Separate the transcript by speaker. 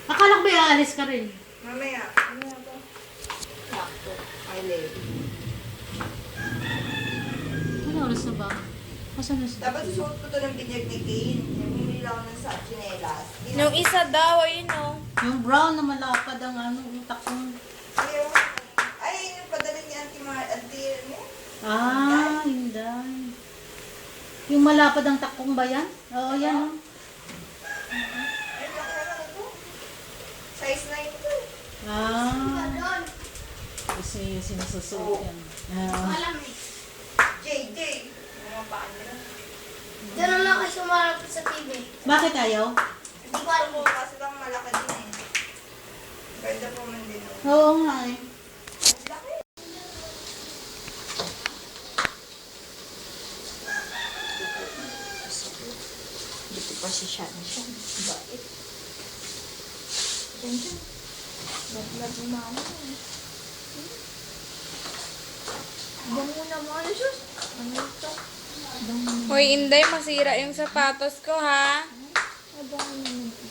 Speaker 1: Akala ko ba aalis ka rin?
Speaker 2: Mamaya. Mamaya ba? Sakto. I live.
Speaker 1: Ano oras na ba? Asan na siya?
Speaker 2: Dapat susuot ko to ng binyag ni Kane. Yung bumili lang ako ng sa chinelas.
Speaker 3: Yung isa daw, ayun o.
Speaker 1: Yung brown na malapad ang ano, utak ko.
Speaker 2: Ay, yung padala ni Auntie ano?
Speaker 1: Ah, hindi. Yung malapad ang takong ba yan? Oo, yan oh.
Speaker 2: Ay, nakaraan ito. Size 9 ito.
Speaker 1: Ah. Kasi sinasusuot yan. Ah.
Speaker 2: JJ. Mga paan nila.
Speaker 4: Diyan na lang kayo sumarap sa TV.
Speaker 1: Bakit ayaw?
Speaker 2: Hindi ko alam ko kasi lang malaki din eh. Ganda po man din.
Speaker 1: Oo nga eh.
Speaker 2: Laki. Dito pa si Shana siya. Bait. Diyan dyan. Laglag ni mama. Bango naman. Diyos. Ano ito?
Speaker 3: Hoy, Inday, masira yung sapatos ko, ha?
Speaker 2: Abangan naman.